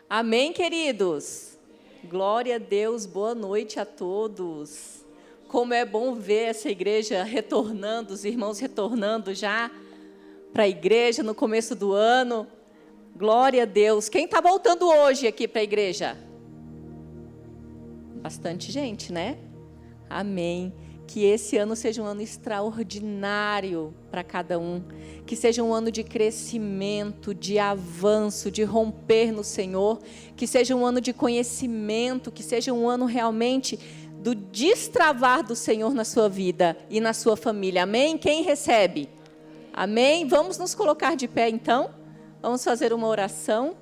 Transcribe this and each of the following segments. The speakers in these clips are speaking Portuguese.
Amém, queridos? Glória a Deus, boa noite a todos. Como é bom ver essa igreja retornando, os irmãos retornando já para a igreja no começo do ano. Glória a Deus. Quem está voltando hoje aqui para a igreja? Bastante gente, né? Amém. Que esse ano seja um ano extraordinário para cada um. Que seja um ano de crescimento, de avanço, de romper no Senhor. Que seja um ano de conhecimento, que seja um ano realmente do destravar do Senhor na sua vida e na sua família. Amém? Quem recebe? Amém? Vamos nos colocar de pé então. Vamos fazer uma oração.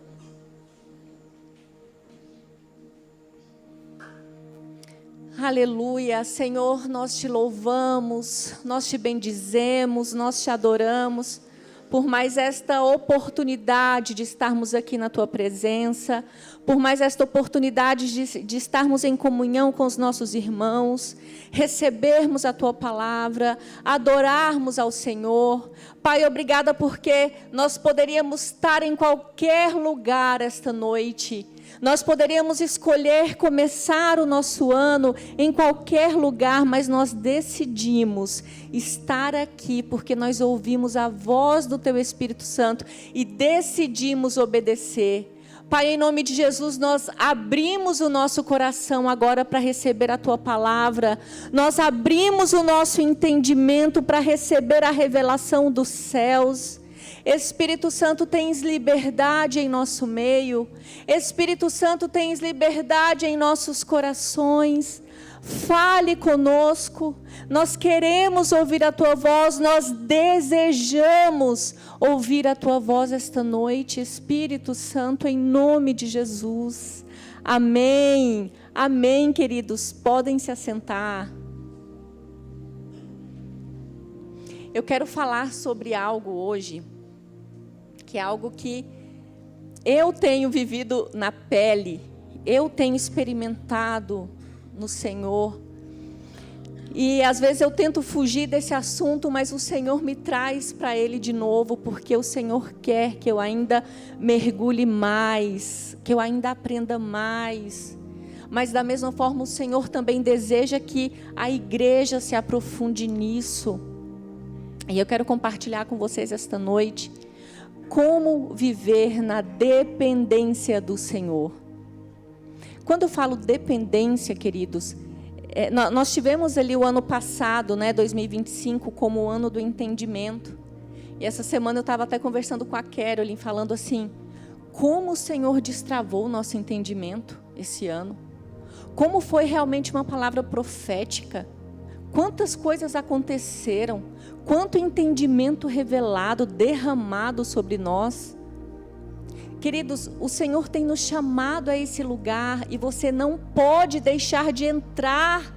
Aleluia, Senhor, nós te louvamos, nós te bendizemos, nós te adoramos, por mais esta oportunidade de estarmos aqui na Tua presença, por mais esta oportunidade de estarmos em comunhão com os nossos irmãos, recebermos a Tua palavra, adorarmos ao Senhor. Pai, obrigada porque nós poderíamos estar em qualquer lugar esta noite. Nós poderíamos escolher começar o nosso ano em qualquer lugar, mas nós decidimos estar aqui porque nós ouvimos a voz do Teu Espírito Santo e decidimos obedecer. Pai, em nome de Jesus, nós abrimos o nosso coração agora para receber a Tua palavra. Nós abrimos o nosso entendimento para receber a revelação dos céus. Espírito Santo, tens liberdade em nosso meio. Espírito Santo, tens liberdade em nossos corações. Fale conosco. Nós queremos ouvir a Tua voz. Nós desejamos ouvir a Tua voz esta noite. Espírito Santo, em nome de Jesus. Amém. Amém, queridos. Podem se assentar. Eu quero falar sobre algo hoje, que é algo que eu tenho vivido na pele, eu tenho experimentado no Senhor. E às vezes eu tento fugir desse assunto, mas o Senhor me traz para Ele de novo, porque o Senhor quer que eu ainda mergulhe mais, que eu ainda aprenda mais. Mas da mesma forma o Senhor também deseja que a igreja se aprofunde nisso. E eu quero compartilhar com vocês esta noite como viver na dependência do Senhor. Quando eu falo dependência, queridos, nós tivemos ali o ano passado, 2025, como o ano do entendimento. E essa semana eu estava até conversando com a Carolyn, falando assim, como o Senhor destravou o nosso entendimento esse ano. Como foi realmente uma palavra profética. Quantas coisas aconteceram, quanto entendimento revelado, derramado sobre nós. Queridos, o Senhor tem nos chamado a esse lugar e você não pode deixar de entrar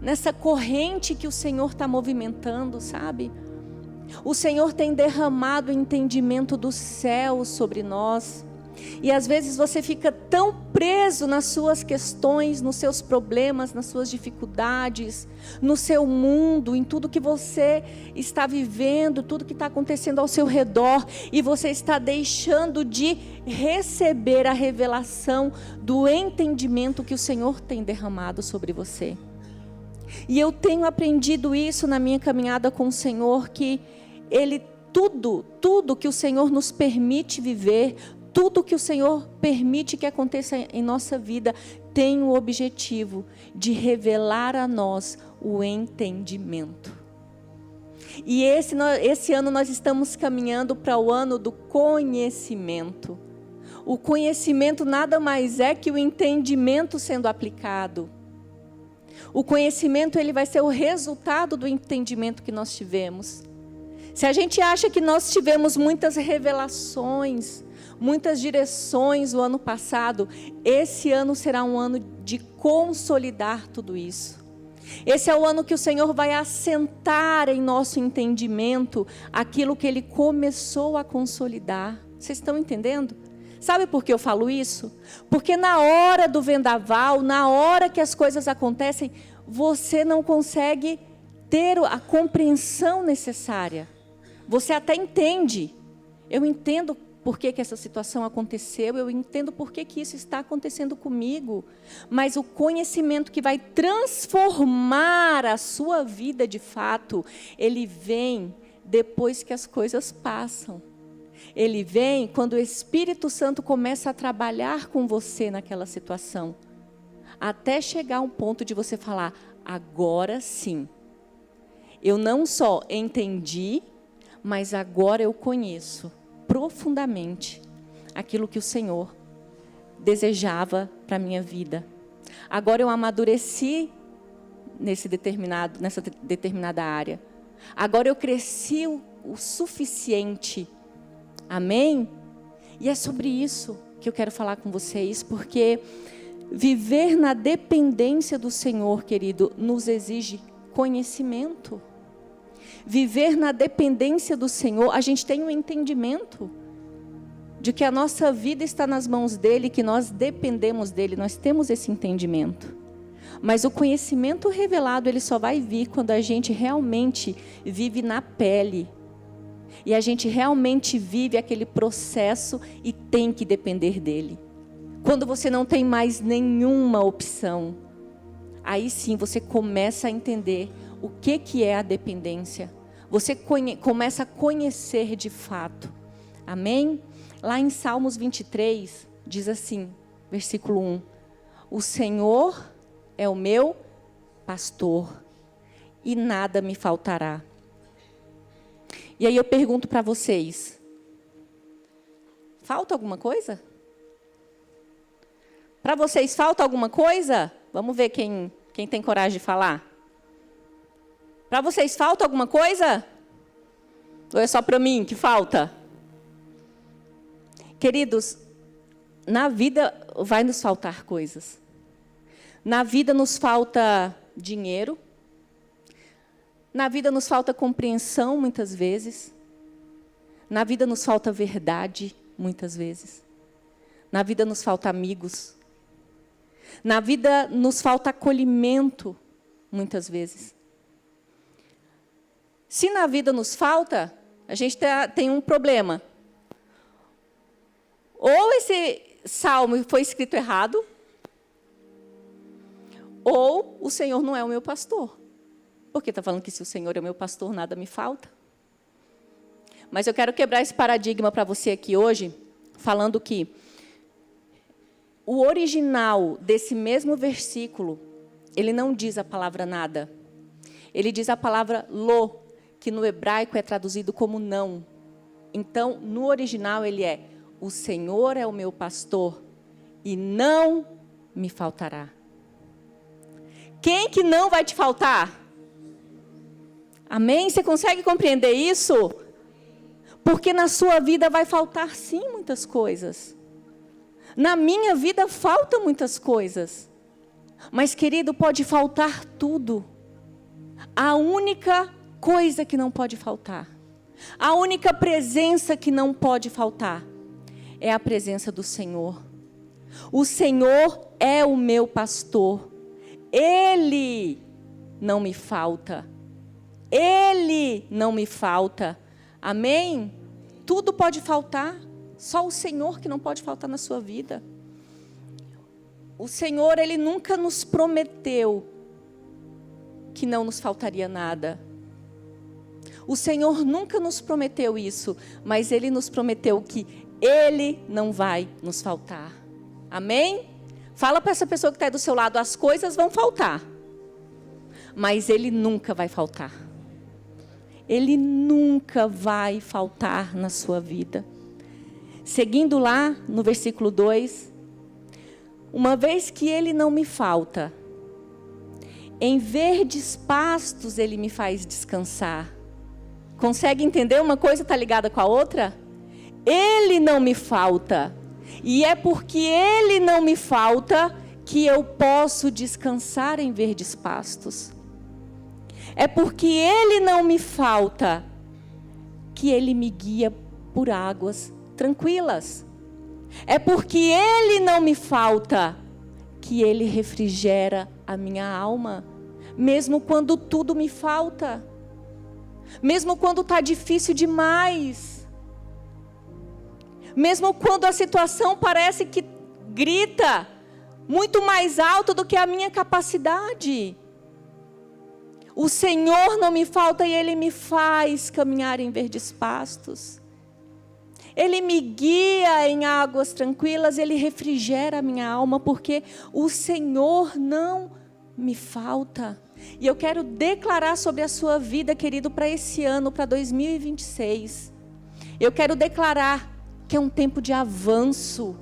nessa corrente que o Senhor está movimentando, sabe? O Senhor tem derramado o entendimento do céu sobre nós. E às vezes você fica tão preso nas suas questões, nos seus problemas, nas suas dificuldades, no seu mundo, em tudo que você está vivendo, tudo que está acontecendo ao seu redor, e você está deixando de receber a revelação do entendimento que o Senhor tem derramado sobre você. E eu tenho aprendido isso na minha caminhada com o Senhor, que tudo que o Senhor nos permite viver, tudo que o Senhor permite que aconteça em nossa vida tem o objetivo de revelar a nós o entendimento. E esse ano nós estamos caminhando para o ano do conhecimento. O conhecimento nada mais é que o entendimento sendo aplicado. O conhecimento ele vai ser o resultado do entendimento que nós tivemos. Se a gente acha que nós tivemos muitas revelações, muitas direções o ano passado, esse ano será um ano de consolidar tudo isso. Esse é o ano que o Senhor vai assentar em nosso entendimento aquilo que Ele começou a consolidar. Vocês estão entendendo? Sabe por que eu falo isso? Porque na hora do vendaval, na hora que as coisas acontecem, você não consegue ter a compreensão necessária. Você até entende. Eu entendo por que essa situação aconteceu, eu entendo por que isso está acontecendo comigo. Mas o conhecimento que vai transformar a sua vida de fato, ele vem depois que as coisas passam. Ele vem quando o Espírito Santo começa a trabalhar com você naquela situação. Até chegar a um ponto de você falar, agora sim. Eu não só entendi, mas agora eu conheço profundamente aquilo que o Senhor desejava para a minha vida. Agora eu amadureci nessa determinada área. Agora eu cresci o suficiente. Amém? E é sobre isso que eu quero falar com vocês, porque viver na dependência do Senhor, querido, nos exige conhecimento. Viver na dependência do Senhor, a gente tem um entendimento de que a nossa vida está nas mãos dEle, que nós dependemos dEle, nós temos esse entendimento. Mas o conhecimento revelado, ele só vai vir quando a gente realmente vive na pele. E a gente realmente vive aquele processo e tem que depender dEle. Quando você não tem mais nenhuma opção, aí sim você começa a entender o que é a dependência. Você começa a conhecer de fato. Amém? Lá em Salmos 23, diz assim, versículo 1. O Senhor é o meu pastor e nada me faltará. E aí eu pergunto para vocês, falta alguma coisa? Para vocês falta alguma coisa? Vamos ver quem tem coragem de falar. Para vocês falta alguma coisa? Ou é só para mim que falta? Queridos, na vida vai nos faltar coisas. Na vida nos falta dinheiro. Na vida nos falta compreensão, muitas vezes. Na vida nos falta verdade, muitas vezes. Na vida nos falta amigos. Na vida nos falta acolhimento, muitas vezes. Se na vida nos falta, a gente tem um problema. Ou esse salmo foi escrito errado, ou o Senhor não é o meu pastor. Porque está falando que se o Senhor é o meu pastor, nada me falta. Mas eu quero quebrar esse paradigma para você aqui hoje, falando que o original desse mesmo versículo, ele não diz a palavra nada. Ele diz a palavra lo, que no hebraico é traduzido como não. Então, no original ele é, o Senhor é o meu pastor e não me faltará. Quem que não vai te faltar? Amém? Você consegue compreender isso? Porque na sua vida vai faltar sim muitas coisas. Na minha vida faltam muitas coisas. Mas, querido, pode faltar tudo. A única coisa que não pode faltar, a única presença que não pode faltar, é a presença do Senhor. O Senhor é o meu pastor. Ele não me falta. Ele não me falta. Amém? Tudo pode faltar. Só o Senhor que não pode faltar na sua vida. O Senhor, Ele nunca nos prometeu que não nos faltaria nada. O Senhor nunca nos prometeu isso, mas Ele nos prometeu que Ele não vai nos faltar. Amém? Fala para essa pessoa que está aí do seu lado, as coisas vão faltar, mas Ele nunca vai faltar. Ele nunca vai faltar na sua vida. Seguindo lá no versículo 2, uma vez que Ele não me falta, em verdes pastos Ele me faz descansar. Consegue entender? Uma coisa está ligada com a outra? Ele não me falta. E é porque Ele não me falta que eu posso descansar em verdes pastos. É porque Ele não me falta que Ele me guia por águas tranquilas. É porque Ele não me falta que Ele refrigera a minha alma, mesmo quando tudo me falta, mesmo quando está difícil demais, Mesmo quando a situação parece que grita muito mais alto do que a minha capacidade. O Senhor não me falta e Ele me faz caminhar em verdes pastos. Ele me guia em águas tranquilas, Ele refrigera a minha alma, porque o Senhor não me falta. E eu quero declarar sobre a sua vida, querido, para esse ano, para 2026. Eu quero declarar que é um tempo de avanço,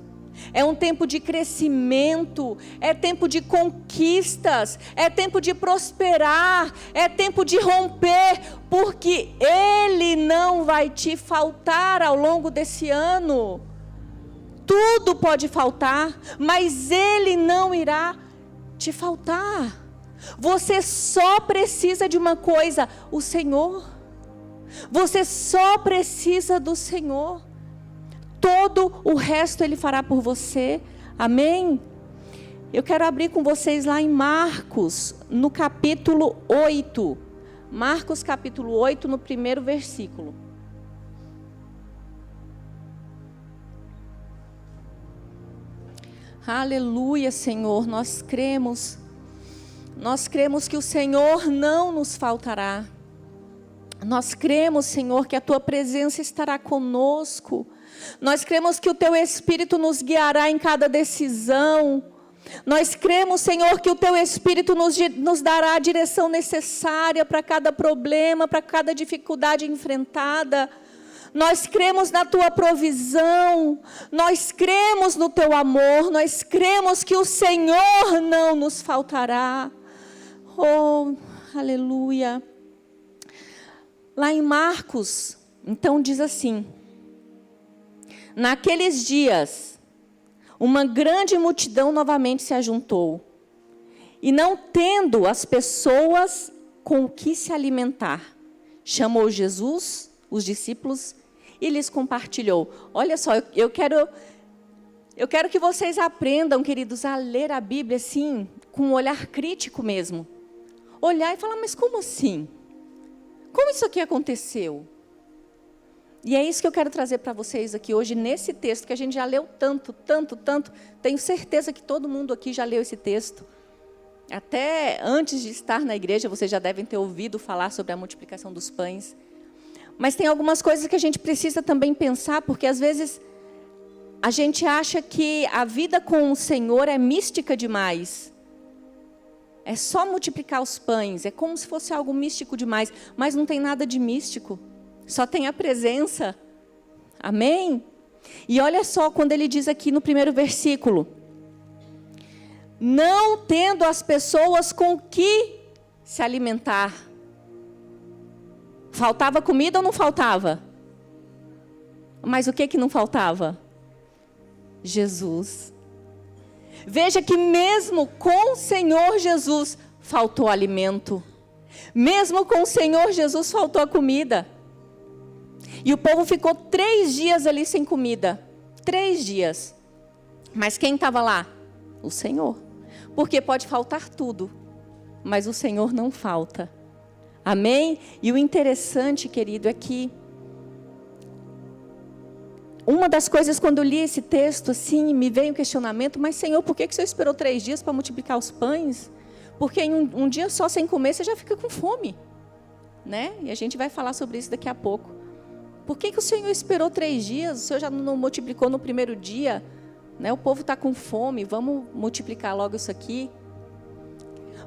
é um tempo de crescimento, é tempo de conquistas, é tempo de prosperar, é tempo de romper, porque Ele não vai te faltar ao longo desse ano. Tudo pode faltar, mas Ele não irá te faltar. Você só precisa de uma coisa, o Senhor. Você só precisa do Senhor. Todo o resto Ele fará por você. Amém? Eu quero abrir com vocês lá em Marcos, no capítulo 8. Marcos capítulo 8, no primeiro versículo. Aleluia, Senhor, nós cremos que o Senhor não nos faltará. Nós cremos, Senhor, que a Tua presença estará conosco. Nós cremos que o Teu Espírito nos guiará em cada decisão. Nós cremos, Senhor, que o Teu Espírito nos dará a direção necessária para cada problema, para cada dificuldade enfrentada. Nós cremos na Tua provisão. Nós cremos no Teu amor. Nós cremos que o Senhor não nos faltará. Oh, aleluia. Lá em Marcos, então diz assim: naqueles dias, uma grande multidão novamente se ajuntou, e não tendo as pessoas com o que se alimentar, chamou Jesus, os discípulos, e lhes compartilhou. Olha só, eu quero que vocês aprendam, queridos, a ler a Bíblia assim, com um olhar crítico mesmo. Olhar e falar, mas como assim? Como isso aqui aconteceu? E é isso que eu quero trazer para vocês aqui hoje, nesse texto, que a gente já leu tanto. Tenho certeza que todo mundo aqui já leu esse texto. Até antes de estar na igreja, vocês já devem ter ouvido falar sobre a multiplicação dos pães. Mas tem algumas coisas que a gente precisa também pensar, porque às vezes a gente acha que a vida com o Senhor é mística demais. É só multiplicar os pães, é como se fosse algo místico demais, mas não tem nada de místico, só tem a presença. Amém? E olha só, quando ele diz aqui no primeiro versículo: não tendo as pessoas com que se alimentar. Faltava comida ou não faltava? Mas o que não faltava? Jesus. Veja que mesmo com o Senhor Jesus faltou alimento. Mesmo com o Senhor Jesus faltou a comida. E o povo ficou 3 dias ali sem comida. 3 dias. Mas quem estava lá? O Senhor. Porque pode faltar tudo, mas o Senhor não falta. Amém? E o interessante, querido, é que uma das coisas, quando eu li esse texto, assim, me veio um questionamento: mas Senhor, por que o Senhor esperou 3 dias para multiplicar os pães? Porque em um dia só sem comer, você já fica com fome, né? E a gente vai falar sobre isso daqui a pouco. Por que o Senhor esperou 3 dias? O Senhor já não multiplicou no primeiro dia? Né? O povo está com fome, vamos multiplicar logo isso aqui.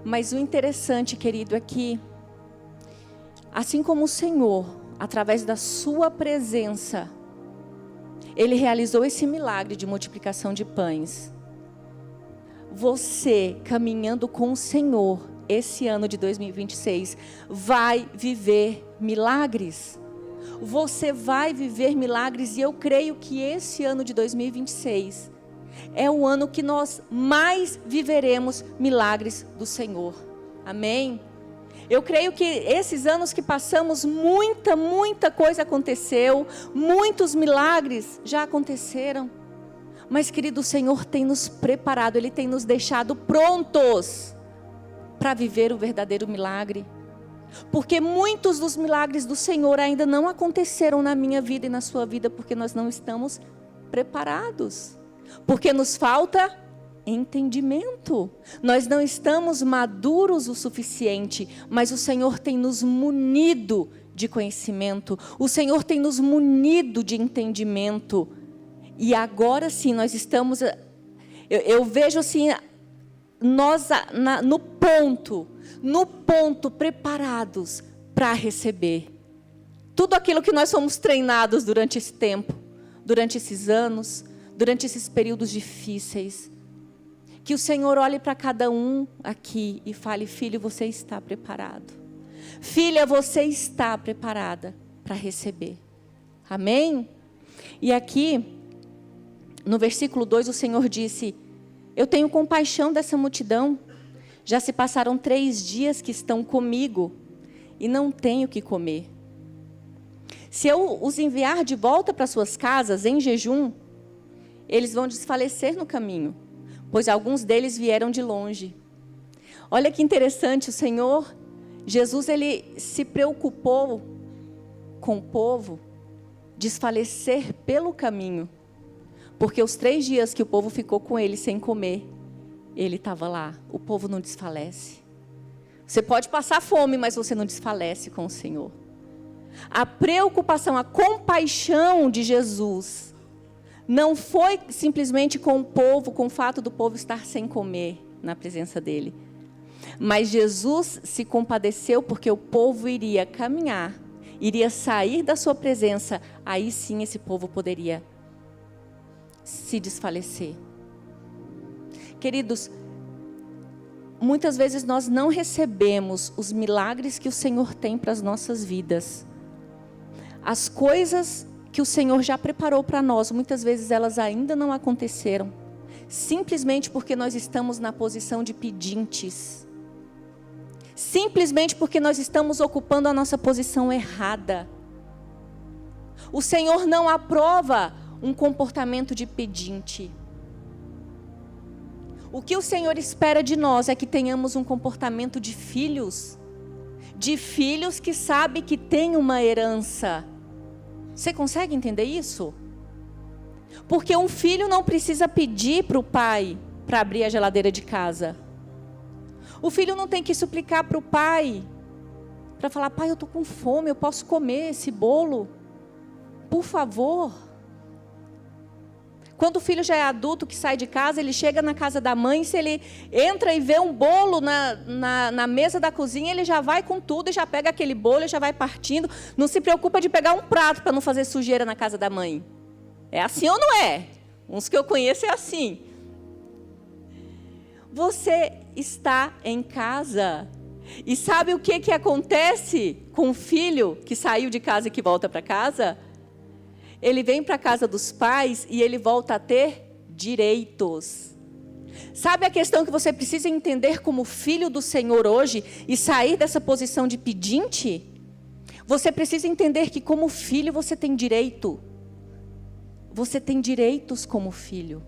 Mas o interessante, querido, é que, assim como o Senhor, através da sua presença, Ele realizou esse milagre de multiplicação de pães. Você, caminhando com o Senhor, esse ano de 2026, vai viver milagres. Você vai viver milagres, e eu creio que esse ano de 2026 é o ano que nós mais viveremos milagres do Senhor. Amém? Eu creio que esses anos que passamos, muita coisa aconteceu, muitos milagres já aconteceram. Mas, querido, o Senhor tem nos preparado, Ele tem nos deixado prontos para viver o verdadeiro milagre. Porque muitos dos milagres do Senhor ainda não aconteceram na minha vida e na sua vida, porque nós não estamos preparados, porque nos falta entendimento. Nós não estamos maduros o suficiente, mas o Senhor tem nos munido de conhecimento, o Senhor tem nos munido de entendimento, e agora sim nós estamos, eu vejo assim, nós no ponto preparados para receber tudo aquilo que nós fomos treinados durante esse tempo, durante esses anos, durante esses períodos difíceis. Que o Senhor olhe para cada um aqui e fale: filho, você está preparado. Filha, você está preparada para receber. Amém? E aqui, no versículo 2, o Senhor disse: eu tenho compaixão dessa multidão. Já se passaram 3 dias que estão comigo e não tenho o que comer. Se eu os enviar de volta para suas casas em jejum, eles vão desfalecer no caminho, pois alguns deles vieram de longe. Olha que interessante, o Senhor Jesus, ele se preocupou com o povo desfalecer pelo caminho, porque os 3 dias que o povo ficou com ele sem comer, ele estava lá. O povo não desfalece. Você pode passar fome, mas você não desfalece com o Senhor. A preocupação, a compaixão de Jesus não foi simplesmente com o povo, com o fato do povo estar sem comer na presença dele. Mas Jesus se compadeceu porque o povo iria caminhar, iria sair da sua presença. Aí sim esse povo poderia se desfalecer. Queridos, muitas vezes nós não recebemos os milagres que o Senhor tem para as nossas vidas. As coisas que o Senhor já preparou para nós, muitas vezes elas ainda não aconteceram, simplesmente porque nós estamos na posição de pedintes, simplesmente porque nós estamos ocupando a nossa posição errada. O Senhor não aprova um comportamento de pedinte. O que o Senhor espera de nós é que tenhamos um comportamento de filhos que sabem que tem uma herança. Você consegue entender isso? Porque um filho não precisa pedir para o pai para abrir a geladeira de casa. O filho não tem que suplicar para o pai, para falar: pai, eu estou com fome, eu posso comer esse bolo? Por favor. Quando o filho já é adulto, que sai de casa, ele chega na casa da mãe, se ele entra e vê um bolo na mesa da cozinha, ele já vai com tudo e já pega aquele bolo e já vai partindo. Não se preocupa de pegar um prato para não fazer sujeira na casa da mãe. É assim ou não é? Uns que eu conheço é assim. Você está em casa e sabe o que acontece com o filho que saiu de casa e que volta para casa? Ele vem para a casa dos pais e ele volta a ter direitos. Sabe a questão que você precisa entender como filho do Senhor hoje e sair dessa posição de pedinte? Você precisa entender que como filho você tem direito. Você tem direitos como filho.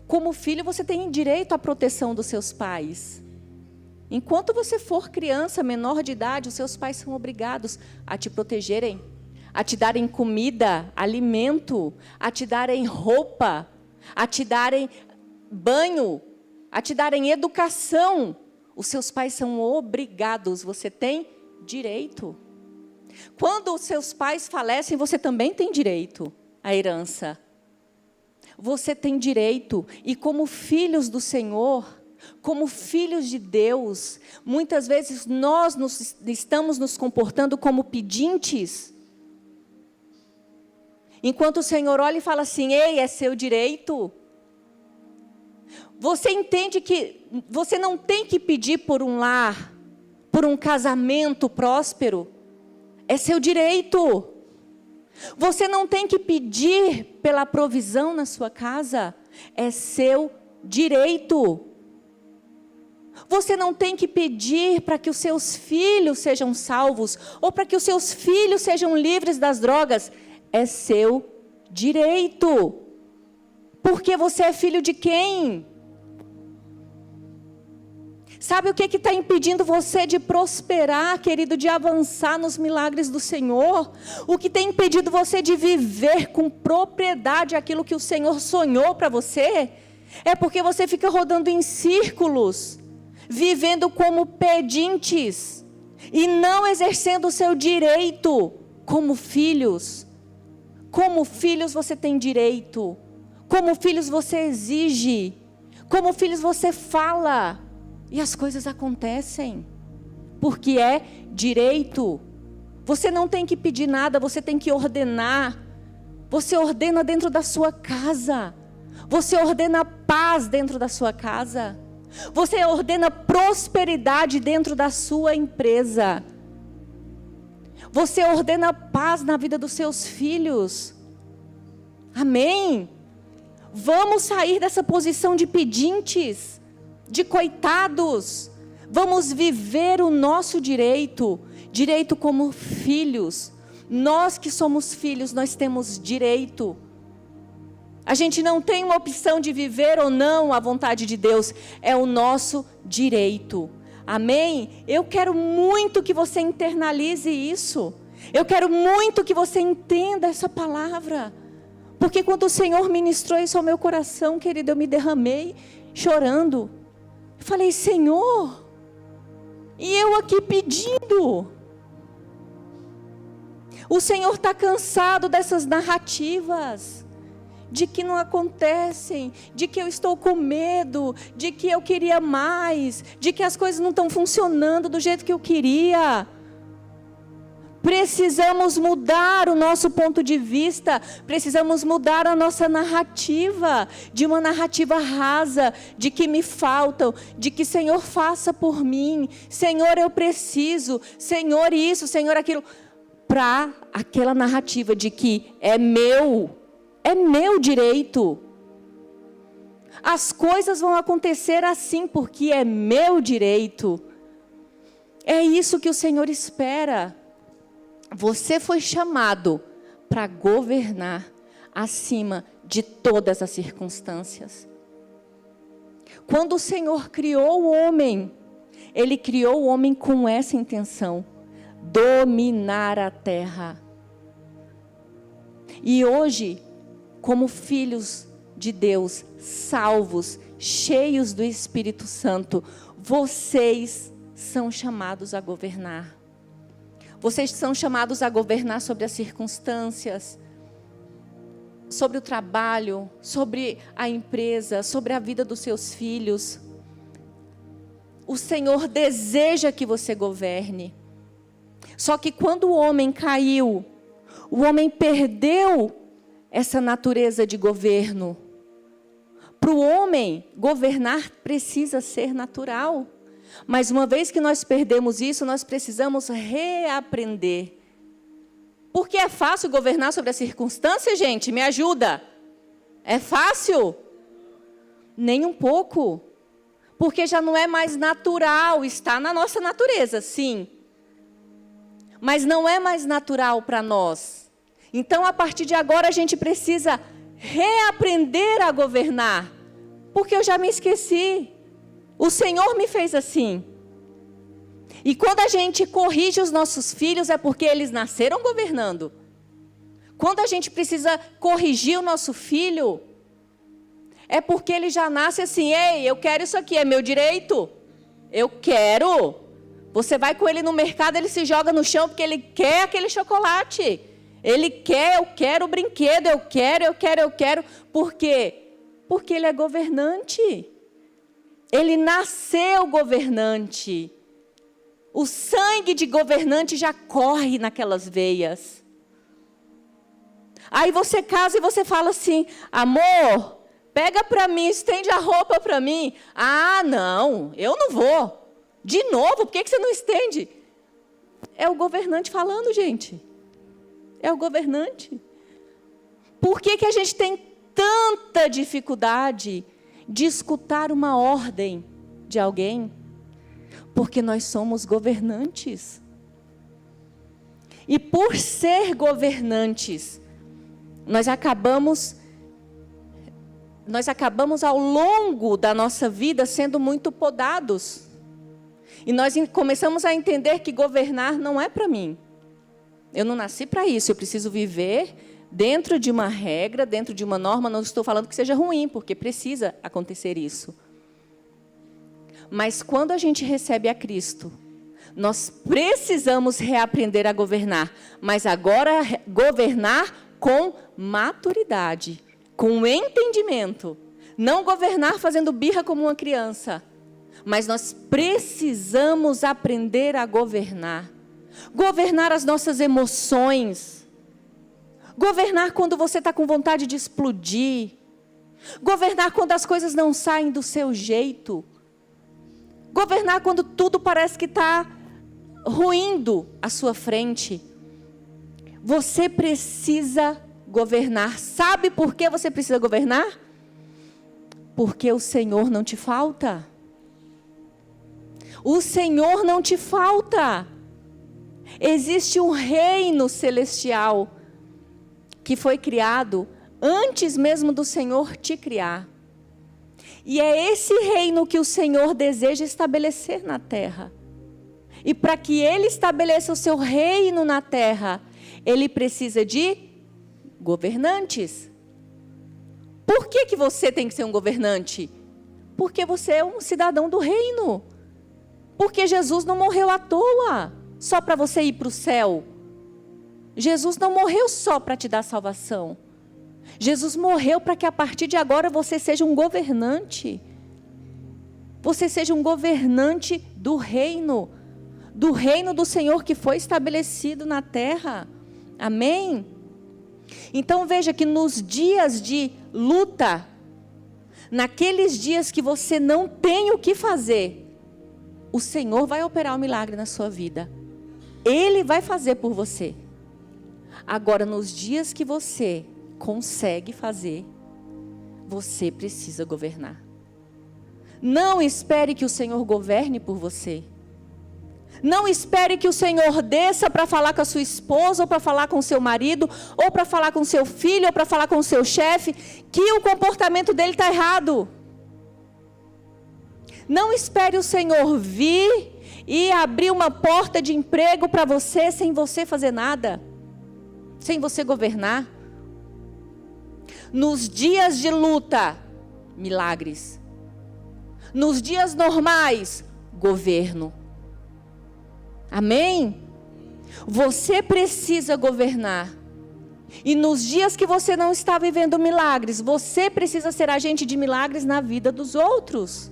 Como filho você tem direito à proteção dos seus pais. Enquanto você for criança, menor de idade, os seus pais são obrigados a te protegerem, a te darem comida, alimento, a te darem roupa, a te darem banho, a te darem educação. Os seus pais são obrigados, você tem direito. Quando os seus pais falecem, você também tem direito à herança. Você tem direito, e como filhos do Senhor, como filhos de Deus, muitas vezes nós estamos nos comportando como pedintes. Enquanto o Senhor olha e fala assim: ei, é seu direito. Você entende que você não tem que pedir por um lar, por um casamento próspero. É seu direito. Você não tem que pedir pela provisão na sua casa. É seu direito. Você não tem que pedir para que os seus filhos sejam salvos, ou para que os seus filhos sejam livres das drogas. É seu direito. Porque você é filho de quem? Sabe o que está impedindo você de prosperar, querido, de avançar nos milagres do Senhor? O que tem impedido você de viver com propriedade aquilo que o Senhor sonhou para você? É porque você fica rodando em círculos, vivendo como pedintes, e não exercendo o seu direito como filhos. Como filhos você tem direito, como filhos você exige, como filhos você fala. E as coisas acontecem, porque é direito. Você não tem que pedir nada, você tem que ordenar. Você ordena dentro da sua casa. Você ordena paz dentro da sua casa. Você ordena prosperidade dentro da sua empresa. Você ordena paz na vida dos seus filhos. Amém? Vamos sair dessa posição de pedintes, de coitados. Vamos viver o nosso direito como filhos. Nós que somos filhos, nós temos direito. A gente não tem uma opção de viver ou não a vontade de Deus, é o nosso direito. Amém? Eu quero muito que você internalize isso. Eu quero muito que você entenda essa palavra. Porque quando o Senhor ministrou isso ao meu coração, querido, eu me derramei chorando. Eu falei, Senhor, e eu aqui pedindo. O Senhor está cansado dessas narrativas, de que não acontecem, de que eu estou com medo, de que eu queria mais, de que as coisas não estão funcionando do jeito que eu queria. Precisamos mudar o nosso ponto de vista, precisamos mudar a nossa narrativa, de uma narrativa rasa, de que me faltam, de que Senhor faça por mim, Senhor eu preciso, Senhor isso, Senhor aquilo, para aquela narrativa de que é meu direito. As coisas vão acontecer assim porque é meu direito. É isso que o Senhor espera. Você foi chamado para governar acima de todas as circunstâncias. Quando o Senhor criou o homem, Ele criou o homem com essa intenção: dominar a terra. E hoje, como filhos de Deus, salvos, cheios do Espírito Santo, vocês são chamados a governar. Vocês são chamados a governar sobre as circunstâncias, sobre o trabalho, sobre a empresa, sobre a vida dos seus filhos. O Senhor deseja que você governe. Só que quando o homem caiu, o homem perdeu essa natureza de governo. Para o homem, governar precisa ser natural. Mas uma vez que nós perdemos isso, nós precisamos reaprender. Porque é fácil governar sobre as circunstâncias, gente? Me ajuda. É fácil? Nem um pouco. Porque já não é mais natural, está na nossa natureza, sim. Mas não é mais natural para nós. Então, a partir de agora, a gente precisa reaprender a governar. Porque eu já me esqueci. O Senhor me fez assim. E quando a gente corrige os nossos filhos, é porque eles nasceram governando. Quando a gente precisa corrigir o nosso filho, é porque ele já nasce assim: ei, eu quero isso aqui, é meu direito. Eu quero. Você vai com ele no mercado, ele se joga no chão porque ele quer aquele chocolate. Ele quer, eu quero o brinquedo, eu quero. Por quê? Porque ele é governante. Ele nasceu governante. O sangue de governante já corre naquelas veias. Aí você casa e você fala assim: amor, pega para mim, estende a roupa para mim. Ah, não, eu não vou. De novo, por que você não estende? É o governante falando, gente. É o governante. Por que a gente tem tanta dificuldade de escutar uma ordem de alguém? Porque nós somos governantes. E por ser governantes, nós acabamos ao longo da nossa vida sendo muito podados. E nós começamos a entender que governar não é para mim. Eu não nasci para isso, eu preciso viver dentro de uma regra, dentro de uma norma. Não estou falando que seja ruim, porque precisa acontecer isso. Mas quando a gente recebe a Cristo, nós precisamos reaprender a governar. Mas agora governar com maturidade, com entendimento. Não governar fazendo birra como uma criança. Mas nós precisamos aprender a governar. Governar as nossas emoções. Governar quando você está com vontade de explodir. Governar quando as coisas não saem do seu jeito. Governar quando tudo parece que está ruindo à sua frente. Você precisa governar. Sabe por que você precisa governar? Porque o Senhor não te falta. O Senhor não te falta. Existe um reino celestial que foi criado antes mesmo do Senhor te criar. E é esse reino que o Senhor deseja estabelecer na terra. E para que Ele estabeleça o seu reino na terra, Ele precisa de governantes. Por que você tem que ser um governante? Porque você é um cidadão do reino. Porque Jesus não morreu à toa, só para você ir para o céu. Jesus não morreu só para te dar salvação. Jesus morreu para que a partir de agora você seja um governante. Você seja um governante do reino do Senhor que foi estabelecido na terra. Amém? Então veja que nos dias de luta, naqueles dias que você não tem o que fazer, o Senhor vai operar um milagre na sua vida. Ele vai fazer por você. Agora, nos dias que você consegue fazer, você precisa governar. Não espere que o Senhor governe por você. Não espere que o Senhor desça para falar com a sua esposa, ou para falar com o seu marido, ou para falar com o seu filho, ou para falar com o seu chefe, que o comportamento dele está errado. Não espere o Senhor vir e abrir uma porta de emprego para você, sem você fazer nada, sem você governar. Nos dias de luta, milagres. Nos dias normais, governo. Amém? Você precisa governar. E nos dias que você não está vivendo milagres, você precisa ser agente de milagres na vida dos outros.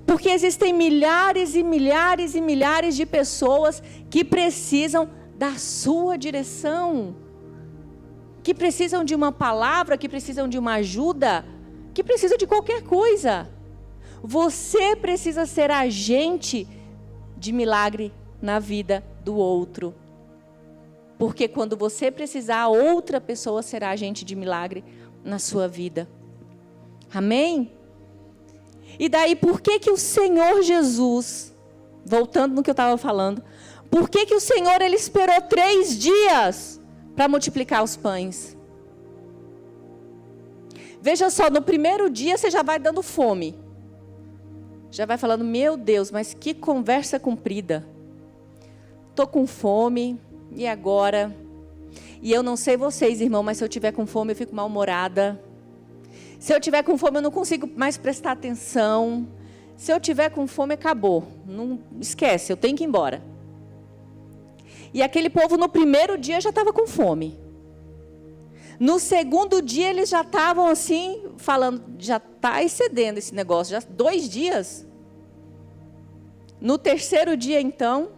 Porque existem milhares e milhares e milhares de pessoas que precisam da sua direção. Que precisam de uma palavra, que precisam de uma ajuda, que precisam de qualquer coisa. Você precisa ser agente de milagre na vida do outro. Porque quando você precisar, outra pessoa será agente de milagre na sua vida. Amém? E daí, por que o Senhor Jesus, voltando no que eu estava falando, por que o Senhor ele esperou 3 dias para multiplicar os pães? Veja só, no primeiro dia você já vai dando fome. Já vai falando, meu Deus, mas que conversa comprida. Estou com fome, e agora? E eu não sei vocês, irmão, mas se eu tiver com fome eu fico mal-humorada. Se eu tiver com fome eu não consigo mais prestar atenção. Se eu tiver com fome acabou. Não esquece, eu tenho que ir embora. E aquele povo no primeiro dia já estava com fome. No segundo dia eles já estavam assim, falando, já está excedendo esse negócio, já 2 dias. No terceiro dia então,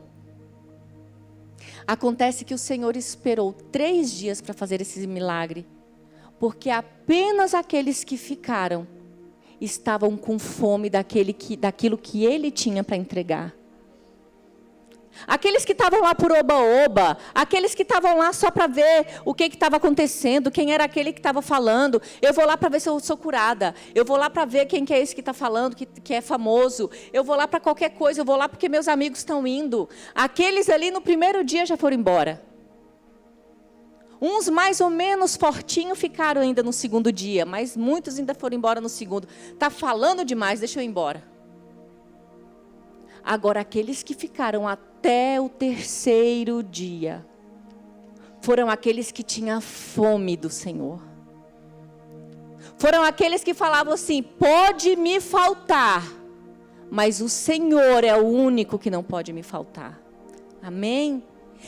acontece que o Senhor esperou 3 dias para fazer esse milagre. Porque apenas aqueles que ficaram estavam com fome daquilo que Ele tinha para entregar. Aqueles que estavam lá por oba-oba, aqueles que estavam lá só para ver o que estava acontecendo, quem era aquele que estava falando. Eu vou lá para ver se eu sou curada. Eu vou lá para ver quem que é esse que está falando, que é famoso. Eu vou lá para qualquer coisa, eu vou lá porque meus amigos estão indo. Aqueles ali no primeiro dia já foram embora. Uns mais ou menos fortinhos ficaram ainda no segundo dia, mas muitos ainda foram embora no segundo. Está falando demais, deixa eu ir embora. Agora, aqueles que ficaram até o terceiro dia, foram aqueles que tinham fome do Senhor. Foram aqueles que falavam assim: pode me faltar, mas o Senhor é o único que não pode me faltar. Amém?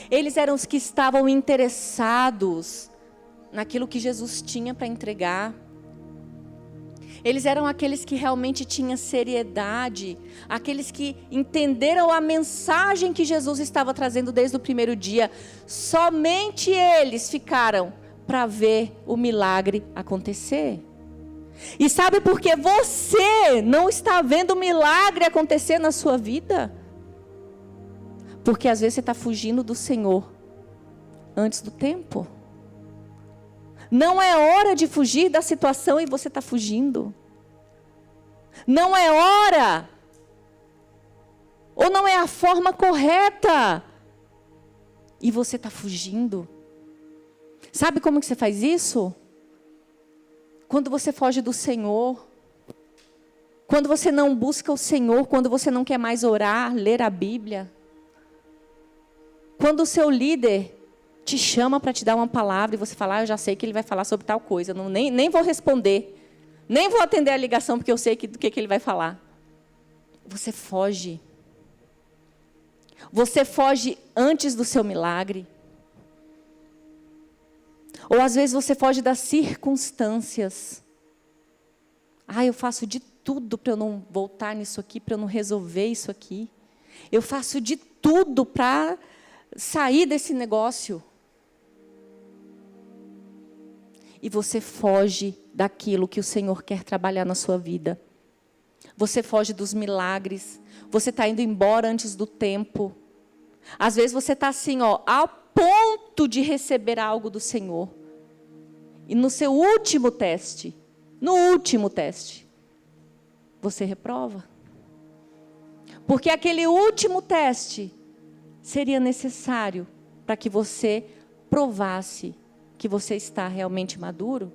Eles eram os que estavam interessados naquilo que Jesus tinha para entregar. Eles eram aqueles que realmente tinham seriedade, aqueles que entenderam a mensagem que Jesus estava trazendo desde o primeiro dia. Somente eles ficaram para ver o milagre acontecer. E sabe por que você não está vendo o milagre acontecer na sua vida? Porque às vezes você está fugindo do Senhor antes do tempo. Não é hora de fugir da situação e você está fugindo. Não é hora. Ou não é a forma correta. E você está fugindo. Sabe como que você faz isso? Quando você foge do Senhor. Quando você não busca o Senhor. Quando você não quer mais orar, ler a Bíblia. Quando o seu líder te chama para te dar uma palavra e você fala: eu já sei que ele vai falar sobre tal coisa, nem vou responder, nem vou atender a ligação porque eu sei do que ele vai falar. Você foge. Você foge antes do seu milagre. Ou às vezes você foge das circunstâncias. Eu faço de tudo para eu não voltar nisso aqui, para eu não resolver isso aqui. Eu faço de tudo para sair desse negócio. E você foge daquilo que o Senhor quer trabalhar na sua vida. Você foge dos milagres. Você está indo embora antes do tempo. Às vezes você está assim, a ponto de receber algo do Senhor. E no seu último teste, você reprova. Porque aquele último teste seria necessário para que você provasse que você está realmente maduro.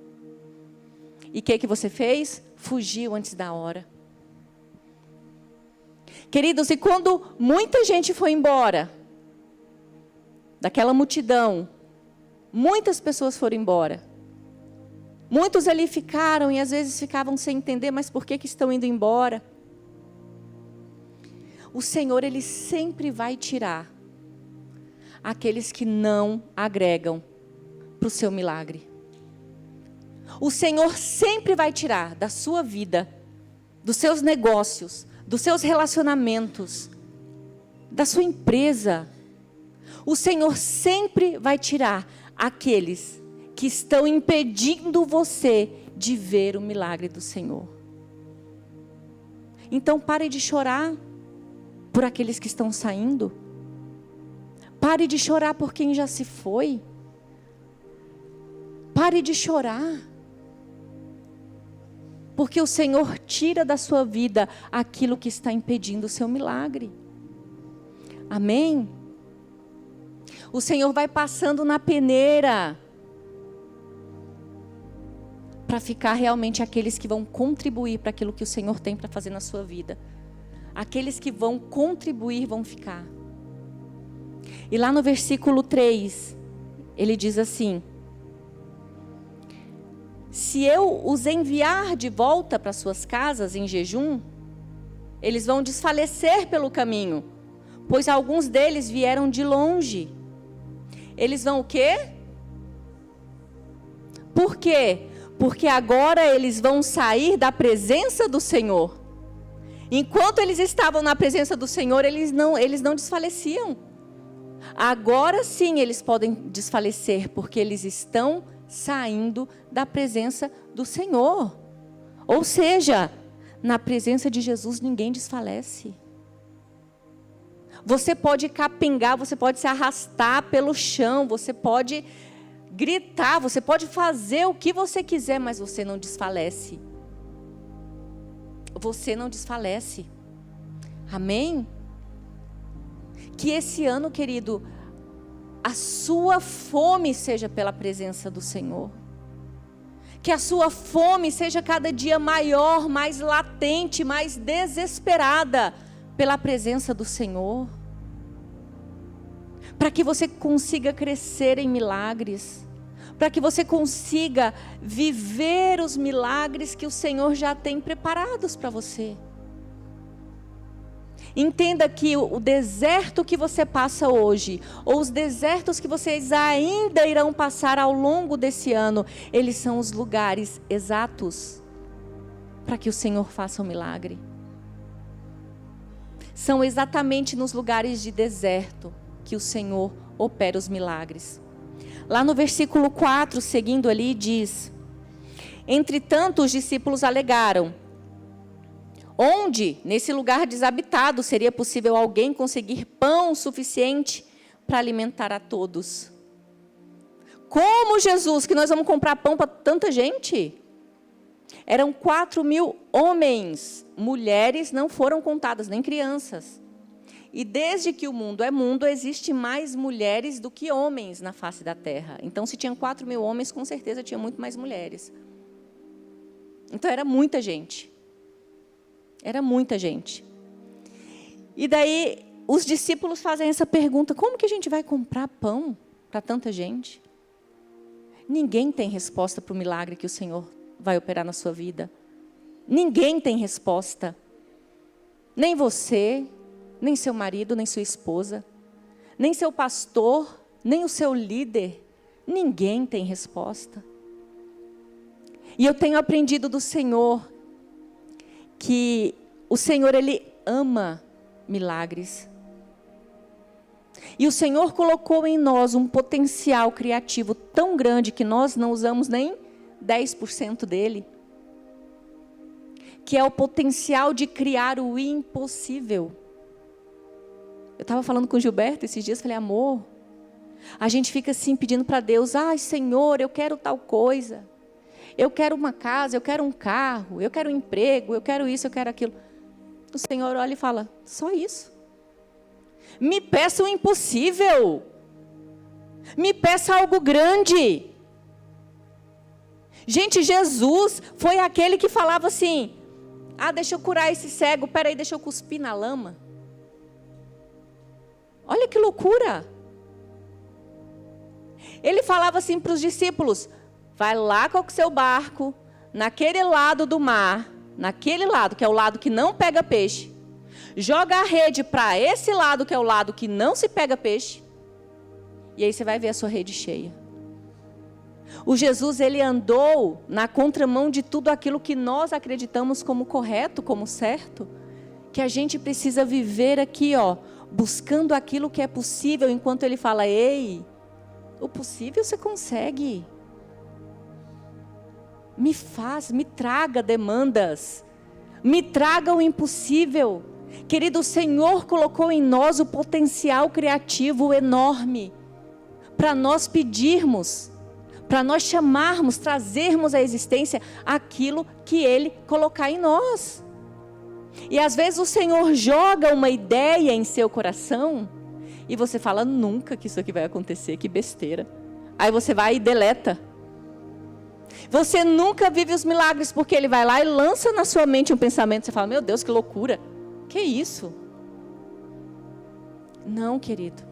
E o que você fez? Fugiu antes da hora. Queridos, e quando muita gente foi embora, daquela multidão, muitas pessoas foram embora. Muitos ali ficaram e às vezes ficavam sem entender, mas por que estão indo embora? O Senhor, Ele sempre vai tirar aqueles que não agregam para o seu milagre. O Senhor sempre vai tirar da sua vida, dos seus negócios, dos seus relacionamentos, da sua empresa. O Senhor sempre vai tirar aqueles que estão impedindo você de ver o milagre do Senhor. Então pare de chorar por aqueles que estão saindo. Pare de chorar por quem já se foi. Pare de chorar. Porque o Senhor tira da sua vida aquilo que está impedindo o seu milagre. Amém? O Senhor vai passando na peneira para ficar realmente aqueles que vão contribuir para aquilo que o Senhor tem para fazer na sua vida. Aqueles que vão contribuir vão ficar. E lá no versículo 3, ele diz assim: se eu os enviar de volta para suas casas em jejum, eles vão desfalecer pelo caminho, pois alguns deles vieram de longe. Eles vão o quê? Por quê? Porque agora eles vão sair da presença do Senhor. Enquanto eles estavam na presença do Senhor, eles não desfaleciam. Agora sim eles podem desfalecer, porque eles estão saindo da presença do Senhor. Ou seja, na presença de Jesus ninguém desfalece. Você pode capengar, você pode se arrastar pelo chão, você pode gritar, você pode fazer o que você quiser, mas você não desfalece. Você não desfalece. Amém? Que esse ano, querido, a sua fome seja pela presença do Senhor. Que a sua fome seja cada dia maior, mais latente, mais desesperada pela presença do Senhor, para que você consiga crescer em milagres, para que você consiga viver os milagres que o Senhor já tem preparados para você. Entenda que o deserto que você passa hoje, ou os desertos que vocês ainda irão passar ao longo desse ano, eles são os lugares exatos para que o Senhor faça um milagre. São exatamente nos lugares de deserto que o Senhor opera os milagres. Lá no versículo 4, seguindo ali, diz: entretanto os discípulos alegaram: onde, nesse lugar desabitado, seria possível alguém conseguir pão suficiente para alimentar a todos? Como, Jesus, que nós vamos comprar pão para tanta gente? Eram 4.000 homens, mulheres não foram contadas, nem crianças. E desde que o mundo é mundo, existe mais mulheres do que homens na face da terra. Então, se tinham 4.000 homens, com certeza tinha muito mais mulheres. Então, era muita gente. Era muita gente. E daí, os discípulos fazem essa pergunta: como que a gente vai comprar pão para tanta gente? Ninguém tem resposta para o milagre que o Senhor vai operar na sua vida. Ninguém tem resposta. Nem você, nem seu marido, nem sua esposa, nem seu pastor, nem o seu líder. Ninguém tem resposta. E eu tenho aprendido do Senhor que o Senhor, Ele ama milagres. E o Senhor colocou em nós um potencial criativo tão grande que nós não usamos nem 10% dele. Que é o potencial de criar o impossível. Eu estava falando com o Gilberto esses dias, falei: amor, a gente fica assim pedindo para Deus: ai, Senhor, eu quero tal coisa. Eu quero uma casa, eu quero um carro, eu quero um emprego, eu quero isso, eu quero aquilo. O Senhor olha e fala: só isso? Me peça o impossível. Me peça algo grande. Gente, Jesus foi aquele que falava assim: ah, deixa eu curar esse cego, peraí, deixa eu cuspir na lama. Olha que loucura. Ele falava assim para os discípulos: vai lá com o seu barco, naquele lado do mar, naquele lado, que é o lado que não pega peixe. Joga a rede para esse lado, que é o lado que não se pega peixe. E aí você vai ver a sua rede cheia. O Jesus, ele andou na contramão de tudo aquilo que nós acreditamos como correto, como certo. Que a gente precisa viver aqui, ó, buscando aquilo que é possível, enquanto ele fala: ei, o possível você consegue. Me traga demandas. Me traga o impossível. Querido, o Senhor colocou em nós o potencial criativo enorme para nós pedirmos, para nós chamarmos, trazermos à existência aquilo que Ele colocar em nós. E às vezes o Senhor joga uma ideia em seu coração e você fala: nunca que isso aqui vai acontecer, que besteira. Aí você vai e deleta. Você nunca vive os milagres porque Ele vai lá e lança na sua mente um pensamento. Você fala: meu Deus, que loucura. Que isso? Não, querido.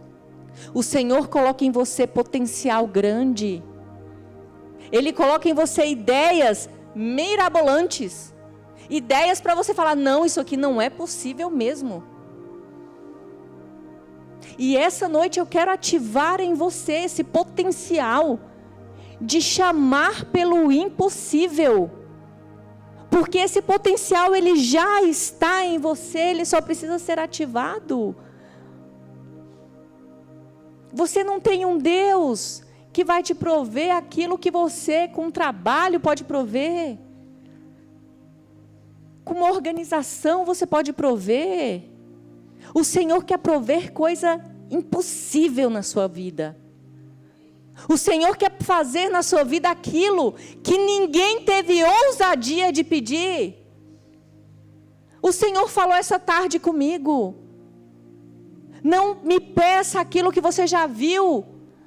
O Senhor coloca em você potencial grande. Ele coloca em você ideias mirabolantes. Ideias para você falar: não, isso aqui não é possível mesmo. E essa noite eu quero ativar em você esse potencial de chamar pelo impossível. Porque esse potencial, ele já está em você, ele só precisa ser ativado. Você não tem um Deus que vai te prover aquilo que você, com trabalho, pode prover. Com uma organização, você pode prover. O Senhor quer prover coisa impossível na sua vida. O Senhor quer fazer na sua vida aquilo que ninguém teve ousadia de pedir. O Senhor falou essa tarde comigo: não me peça aquilo que você já viu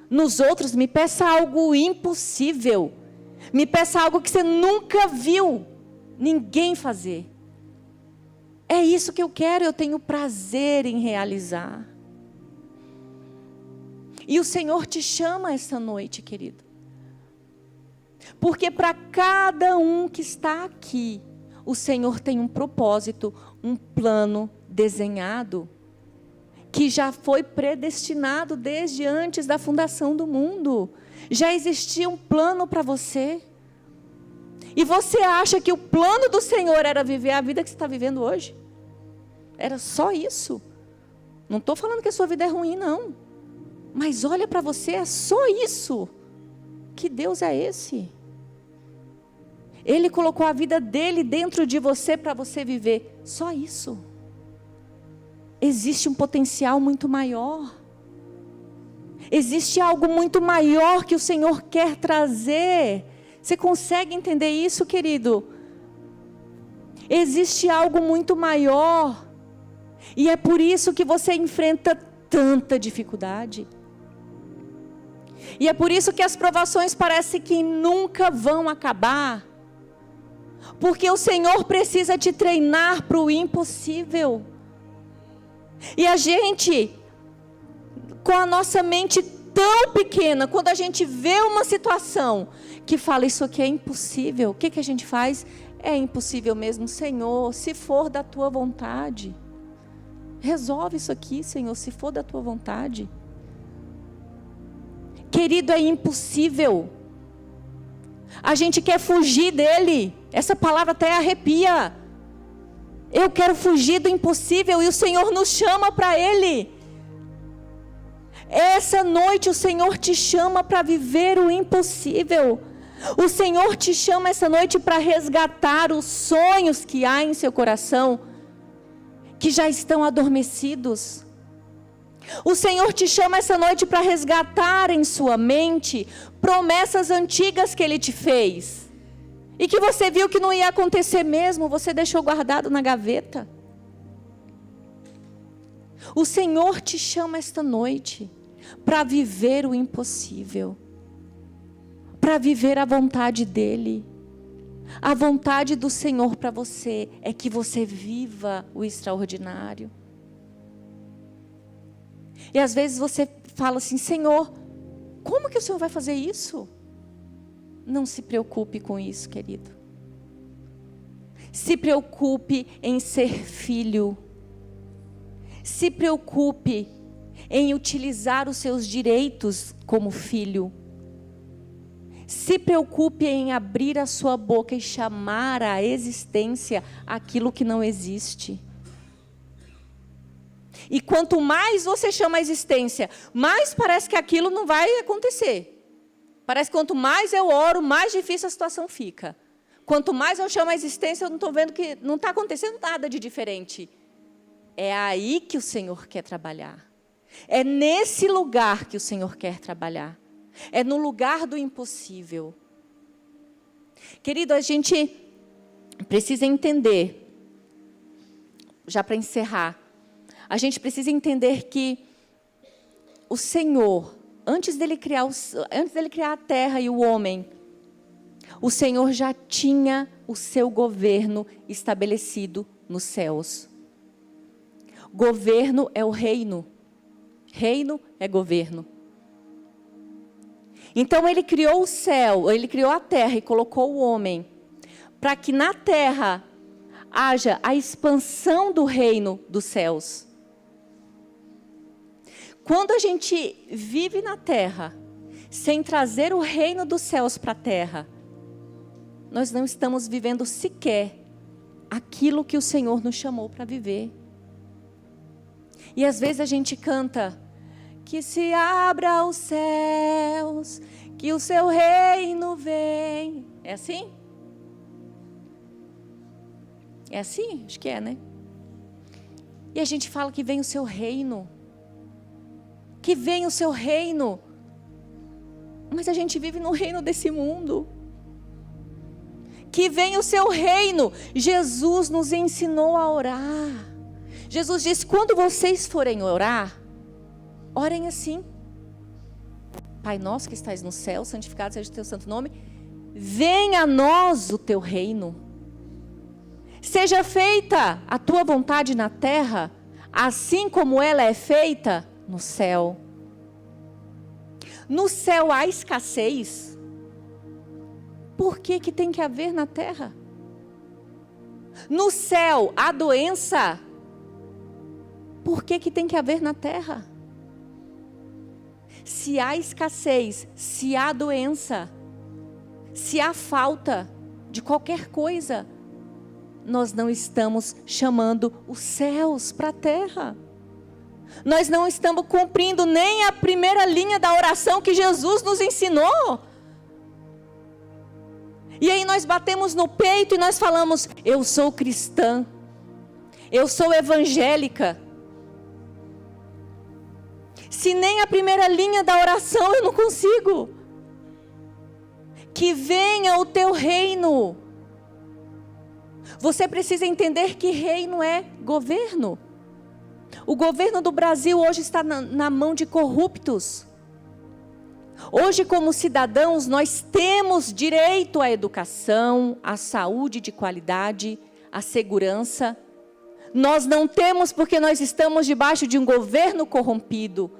nos outros, me peça algo impossível. Me peça algo que você nunca viu ninguém fazer. É isso que eu quero, eu tenho prazer em realizar. E o Senhor te chama essa noite, querido. Porque para cada um que está aqui, o Senhor tem um propósito, um plano desenhado, que já foi predestinado desde antes da fundação do mundo. Já existia um plano para você. E você acha que o plano do Senhor era viver a vida que você está vivendo hoje? Era só isso. Não estou falando que a sua vida é ruim, não. Mas olha para você, é só isso. Que Deus é esse? Ele colocou a vida dele dentro de você para você viver. Só isso. Existe um potencial muito maior. Existe algo muito maior que o Senhor quer trazer. Você consegue entender isso, querido? Existe algo muito maior. E é por isso que você enfrenta tanta dificuldade. E é por isso que as provações parecem que nunca vão acabar. Porque o Senhor precisa te treinar para o impossível. E a gente, com a nossa mente tão pequena, quando a gente vê uma situação que fala, isso aqui é impossível, o que a gente faz? É impossível mesmo, Senhor, se for da tua vontade. Resolve isso aqui, Senhor, se for da tua vontade. Querido, é impossível. A gente quer fugir dele. Essa palavra até arrepia. Eu quero fugir do impossível e o Senhor nos chama para ele. Essa noite o Senhor te chama para viver o impossível. O Senhor te chama essa noite para resgatar os sonhos que há em seu coração, que já estão adormecidos. O Senhor te chama essa noite para resgatar em sua mente promessas antigas que Ele te fez. E que você viu que não ia acontecer mesmo, você deixou guardado na gaveta. O Senhor te chama esta noite para viver o impossível. Para viver a vontade dEle. A vontade do Senhor para você é que você viva o extraordinário. E às vezes você fala assim, Senhor, como que o Senhor vai fazer isso? Não se preocupe com isso, querido. Se preocupe em ser filho. Se preocupe em utilizar os seus direitos como filho. Se preocupe em abrir a sua boca e chamar à existência aquilo que não existe. E quanto mais você chama a existência, mais parece que aquilo não vai acontecer. Parece que quanto mais eu oro, mais difícil a situação fica. Quanto mais eu chamo a existência, eu não estou vendo que não está acontecendo nada de diferente. É aí que o Senhor quer trabalhar. É nesse lugar que o Senhor quer trabalhar. É no lugar do impossível. Querido, a gente precisa entender, já para encerrar, a gente precisa entender que o Senhor, antes dele criar a terra e o homem, o Senhor já tinha o seu governo estabelecido nos céus. Governo é o reino. Reino é governo. Então ele criou o céu, ele criou a terra e colocou o homem, para que na terra haja a expansão do reino dos céus. Quando a gente vive na terra, sem trazer o reino dos céus para a terra, nós não estamos vivendo sequer aquilo que o Senhor nos chamou para viver. E às vezes a gente canta, que se abra os céus, que o seu reino vem. É assim? É assim? Acho que é, né? E a gente fala que vem o seu reino. Que vem o seu reino. Mas a gente vive no reino desse mundo. Que vem o seu reino. Jesus nos ensinou a orar. Jesus disse, quando vocês forem orar, orem assim. Pai nosso que estais no céu, santificado seja o teu santo nome. Venha a nós o teu reino. Seja feita a tua vontade na terra, assim como ela é feita no céu. No céu há escassez. Por que tem que haver na terra? No céu há doença. Por que tem que haver na terra? Se há escassez, se há doença, se há falta de qualquer coisa, nós não estamos chamando os céus para a terra. Nós não estamos cumprindo nem a primeira linha da oração que Jesus nos ensinou. E aí nós batemos no peito e nós falamos: eu sou cristã, eu sou evangélica. Se nem a primeira linha da oração eu não consigo. Que venha o teu reino. Você precisa entender que reino é governo. O governo do Brasil hoje está na mão de corruptos. Hoje, como cidadãos, nós temos direito à educação, à saúde de qualidade, à segurança. Nós não temos porque nós estamos debaixo de um governo corrompido.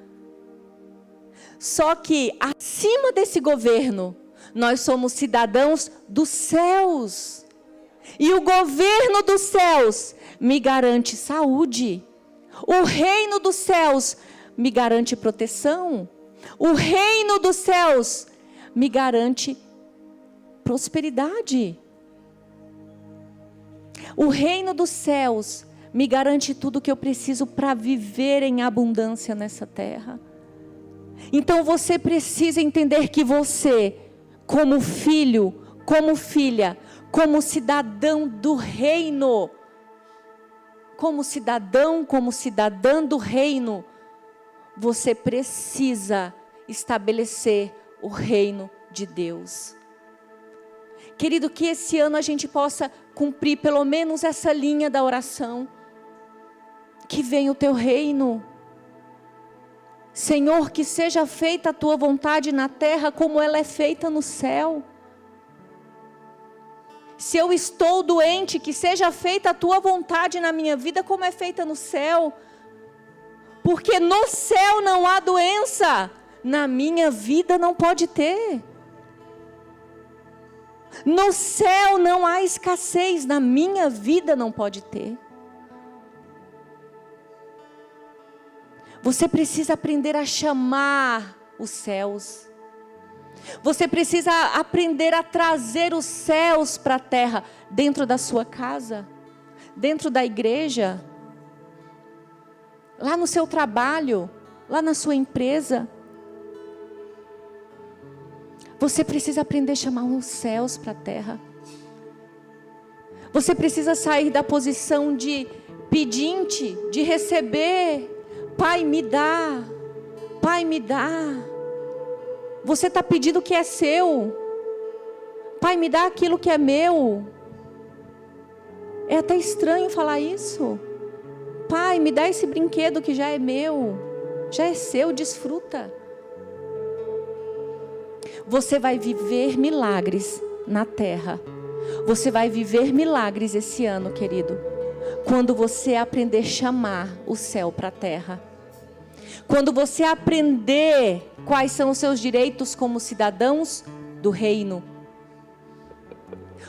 Só que, acima desse governo, nós somos cidadãos dos céus. E o governo dos céus me garante saúde. O reino dos céus me garante proteção. O reino dos céus me garante prosperidade. O reino dos céus me garante tudo o que eu preciso para viver em abundância nessa terra. Então você precisa entender que você, como filho, como filha, como cidadão do reino, como cidadão, como cidadã do reino, você precisa estabelecer o reino de Deus. Querido, que esse ano a gente possa cumprir pelo menos essa linha da oração. Que venha o teu reino. Senhor, que seja feita a tua vontade na terra como ela é feita no céu. Se eu estou doente, que seja feita a tua vontade na minha vida como é feita no céu. Porque no céu não há doença, na minha vida não pode ter. No céu não há escassez, na minha vida não pode ter. Você precisa aprender a chamar os céus. Você precisa aprender a trazer os céus para a terra, dentro da sua casa, dentro da igreja, lá no seu trabalho, lá na sua empresa. Você precisa aprender a chamar os céus para a terra. Você precisa sair da posição de pedinte, de receber. Pai, me dá. Pai, me dá. Você está pedindo o que é seu. Pai, me dá aquilo que é meu. É até estranho falar isso. Pai, me dá esse brinquedo que já é meu. Já é seu, desfruta. Você vai viver milagres na terra. Você vai viver milagres esse ano, querido. Quando você aprender a chamar o céu para a terra. Quando você aprender quais são os seus direitos como cidadãos do reino.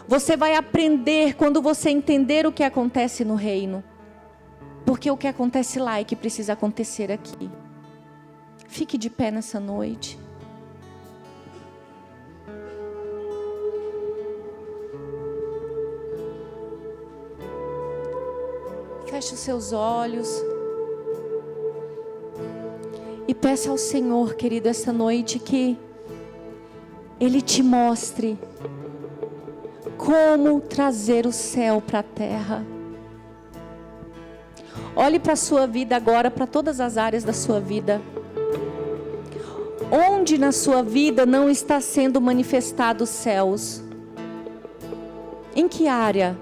Você vai aprender quando você entender o que acontece no reino. Porque o que acontece lá é que precisa acontecer aqui. Fique de pé nessa noite. Feche os seus olhos. E peça ao Senhor, querido, esta noite que Ele te mostre como trazer o céu para a terra. Olhe para a sua vida agora, para todas as áreas da sua vida. Onde na sua vida não está sendo manifestado os céus? Em que área?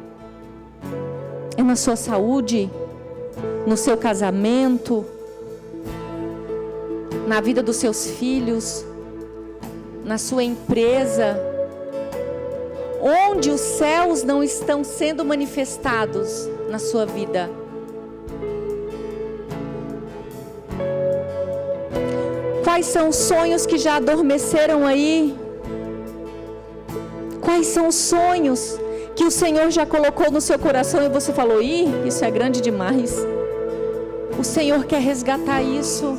É na sua saúde? No seu casamento? Na vida dos seus filhos? Na sua empresa? onde os céus não estão sendo manifestados na sua vida. Quais são os sonhos que já adormeceram aí? Quais são os sonhos que o Senhor já colocou no seu coração e você falou: isso é grande demais. O Senhor quer resgatar isso.